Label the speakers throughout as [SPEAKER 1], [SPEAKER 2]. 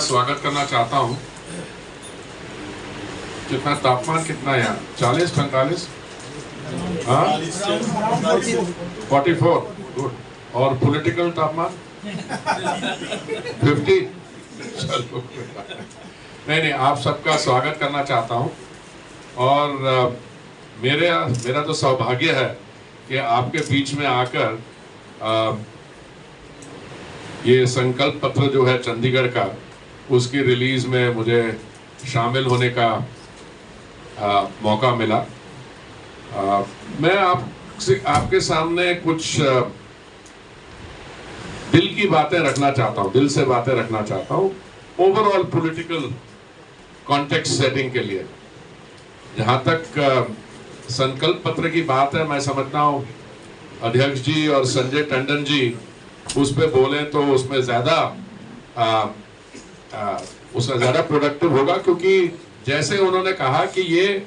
[SPEAKER 1] स्वागत करना चाहता हूं। कितना तापमान कितना है यहाँ? 40-45? हाँ, 44। गुड। और पॉलिटिकल तापमान 50? चलो, नहीं, आप सबका स्वागत करना चाहता हूं। और मेरा तो सौभाग्य है कि आपके बीच में आकर ये संकल्प पत्र जो है चंडीगढ़ का, उसकी रिलीज में मुझे शामिल होने का मौका मिला। मैं आपके सामने कुछ दिल की बातें रखना चाहता हूं, दिल से बातें रखना चाहता हूं, ओवरऑल पॉलिटिकल कॉन्टेक्स्ट सेटिंग के लिए। जहां तक संकल्प पत्र की बात है, मैं समझता हूं अध्यक्ष जी और संजय टंडन जी उस पे बोले तो उसमें ज्यादा प्रोडक्टिव होगा, क्योंकि जैसे उन्होंने कहा कि ये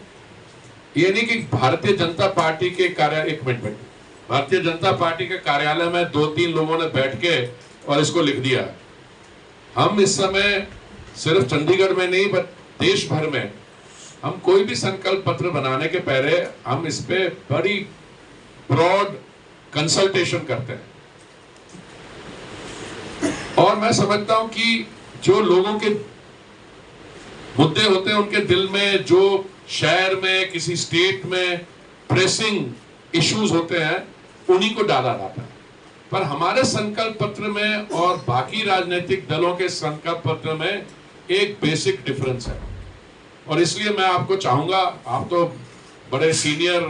[SPEAKER 1] नहीं कि भारतीय जनता पार्टी के भारतीय जनता पार्टी के कार्यालय में 2-3 लोगों ने बैठ के और इसको लिख दिया। हम इस समय सिर्फ चंडीगढ़ में नहीं, बट देश भर में हम कोई भी संकल्प पत्र बनाने के पहले हम इस पे बड़ी ब्रॉड कंसल्टेशन करते हैं। और मैं समझता हूं कि जो लोगों के मुद्दे होते हैं उनके दिल में, जो शहर में किसी स्टेट में प्रेसिंग इश्यूज होते हैं, उन्हीं को डाला जाता है। पर हमारे संकल्प पत्र में और बाकी राजनीतिक दलों के संकल्प पत्र में एक बेसिक डिफरेंस है। और इसलिए मैं आपको चाहूंगा, आप तो बड़े सीनियर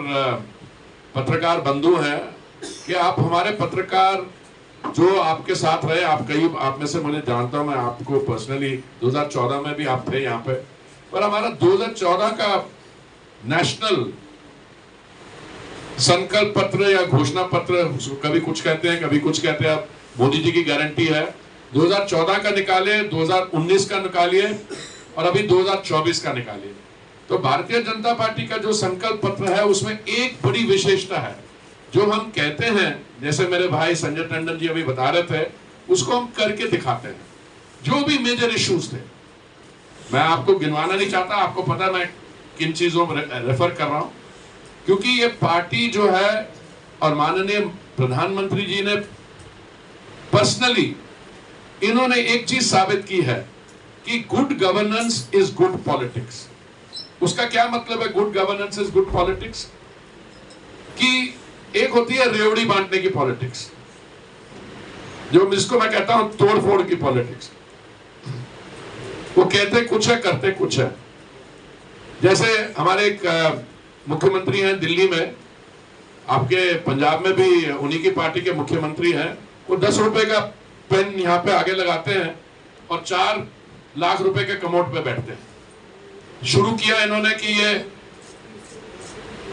[SPEAKER 1] पत्रकार बंधु हैं, कि आप हमारे पत्रकार जो आपके साथ रहे, आप में से मुझे जानता हूं, मैं आपको पर्सनली 2014 में भी आप थे यहाँ पे, पर हमारा 2014 का नेशनल संकल्प पत्र या घोषणा पत्र, कभी कुछ कहते हैं कभी कुछ कहते हैं, मोदी जी की गारंटी है, 2014 का निकालिए, 2019 का निकालिए और अभी 2024 का निकालिए। तो भारतीय जनता पार्टी का जो संकल्प पत्र है उसमें एक बड़ी विशेषता है, जो हम कहते हैं, जैसे मेरे भाई संजय टंडन जी अभी बता रहे थे, उसको हम करके दिखाते हैं। जो भी मेजर इश्यूज थे, मैं आपको गिनवाना नहीं चाहता, आपको पता मैं किन चीजों में रेफर कर रहा हूं, क्योंकि ये पार्टी जो है और माननीय प्रधानमंत्री जी ने पर्सनली इन्होंने एक चीज साबित की है कि good governance is good politics. उसका क्या मतलब है good governance is good politics? कि एक होती है रेवड़ी बांटने की पॉलिटिक्स, जिसको मैं कहता हूं तोड़ फोड़ की पॉलिटिक्स। वो कहते कुछ है, करते कुछ है। जैसे हमारे एक मुख्यमंत्री हैं दिल्ली में, आपके पंजाब में भी उन्हीं की पार्टी के मुख्यमंत्री हैं, वो 10 रुपए का पेन यहां पे आगे लगाते हैं और 4 लाख रुपए के कमोड पे बैठते हैं। शुरू किया इन्होंने कि ये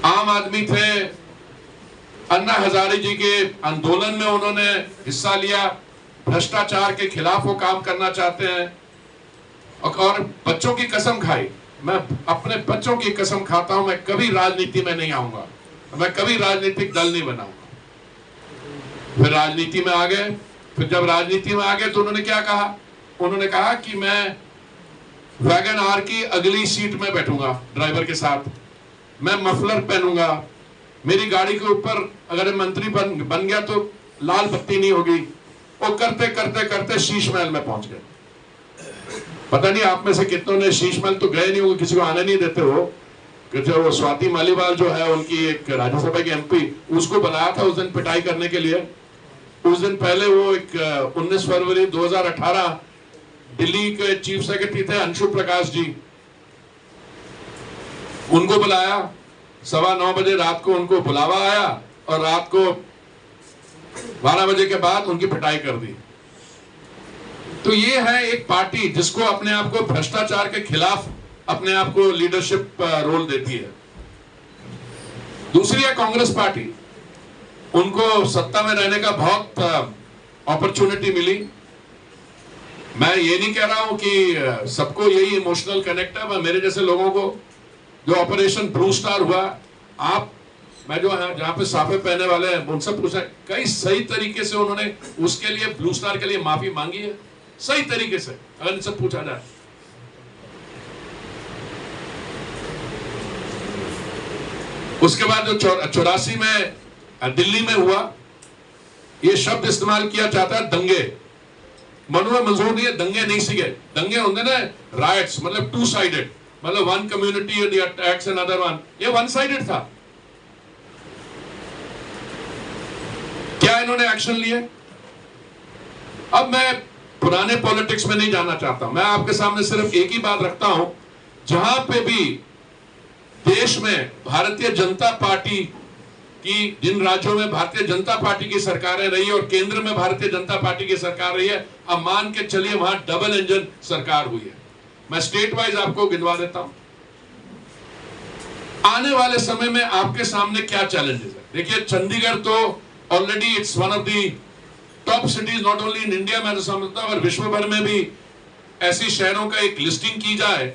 [SPEAKER 1] आम आदमी थे, अन्ना हजारे जी के आंदोलन में उन्होंने हिस्सा लिया, भ्रष्टाचार के खिलाफ वो काम करना चाहते हैं, और बच्चों की कसम खाई। मैं अपने बच्चों की कसम खाता हूं, मैं कभी राजनीति में नहीं आऊंगा, मैं कभी राजनीतिक दल नहीं बनाऊंगा। फिर राजनीति में आ गए। फिर जब राजनीति में आ गए तो उन्होंने क्या कहा? उन्होंने कहा कि मैं वैगन आर की अगली सीट में बैठूंगा ड्राइवर के साथ, मैं मफलर पहनूंगा, मेरी गाड़ी के ऊपर अगर मंत्री बन गया तो लाल बत्ती नहीं होगी। वो करते करते करते शीश महल में पहुंच गए। पता नहीं आप में से कितनों ने शीश महल तो गए नहीं होंगे, किसी को आने नहीं देते हो, कि जो स्वाति मालीवाल जो है उनकी एक राज्यसभा की एमपी, उसको बनाया था उस दिन पिटाई करने के लिए। उस दिन पहले वो एक 19 फरवरी 2018 दिल्ली के चीफ सेक्रेटरी थे अंशु प्रकाश जी, उनको बुलाया 9:15 बजे रात को, उनको बुलावा आया और रात को 12 बजे के बाद उनकी पिटाई कर दी। तो ये है एक पार्टी जिसको अपने आप को भ्रष्टाचार के खिलाफ अपने आप को लीडरशिप रोल देती है। दूसरी है कांग्रेस पार्टी, उनको सत्ता में रहने का बहुत अपॉर्चुनिटी मिली। मैं ये नहीं कह रहा हूं कि सबको यही इमोशनल कनेक्ट है, मेरे जैसे लोगों को जो ऑपरेशन ब्लू स्टार हुआ, मैं जो जहां पे साफे पहने वाले हैं उनसे पूछा, कई सही तरीके से उन्होंने उसके लिए ब्लू स्टार के लिए माफी मांगी है, सही तरीके से अगर इनसे पूछा जाए। उसके बाद जो 84 में दिल्ली में हुआ, ये शब्द इस्तेमाल किया जाता है दंगे। मनुआ मंजूर नहीं है, दंगे नहीं सीखे। दंगे होंगे ना राइट्स, मतलब टू साइडेड, मतलब one community attacks another one, ये वन साइडेड था। क्या इन्होंने एक्शन लिए? अब मैं पुराने पॉलिटिक्स में नहीं जाना चाहता, मैं आपके सामने सिर्फ एक ही बात रखता हूं, जहां पे भी देश में भारतीय जनता पार्टी की, जिन राज्यों में भारतीय जनता पार्टी की सरकारें रही है और केंद्र में भारतीय जनता पार्टी की सरकार रही है, अब मान के चलिए वहां डबल इंजन सरकार हुई है। मैं स्टेट वाइज आपको गिनवा देता हूं। आने वाले समय में आपके सामने क्या चैलेंजेस है? देखिए, चंडीगढ़ तो already it's one of the top cities not only in India, मैं तो समझता हूं अगर विश्व भर में भी ऐसी शहरों का एक लिस्टिंग की जाए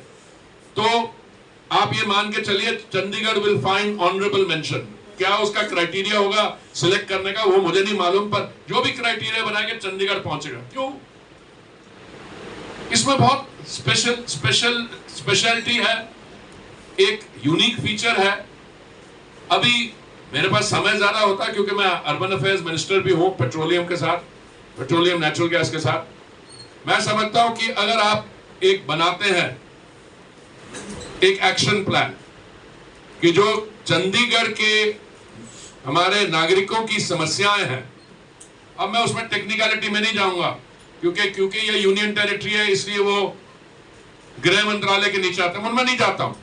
[SPEAKER 1] तो आप ये मान के चलिए Chandigarh will find honourable mention. क्या उसका क्राइटेरिया होगा सिलेक्ट करने का, वो मुझे नहीं मालूम, पर जो भी क्राइटेरिया बनाएंगे चंडीगढ़ पहुंचेगा। क्यों? इसमें बहुत स्पेशलिटी है, एक यूनिक फीचर है। अभी मेरे पास समय ज्यादा होता है क्योंकि मैं अर्बन अफेयर्स मिनिस्टर भी हूं पेट्रोलियम के साथ, पेट्रोलियम नेचुरल गैस के साथ। मैं समझता हूं कि अगर आप एक बनाते हैं एक एक्शन प्लान कि जो चंडीगढ़ के हमारे नागरिकों की समस्याएं हैं, अब मैं उसमें टेक्निकलिटी में नहीं जाऊंगा क्योंकि ये यूनियन टेरिटरी है, इसलिए वो गृह मंत्रालय के नीचे आते हैं, उनमें नहीं जाता हूं।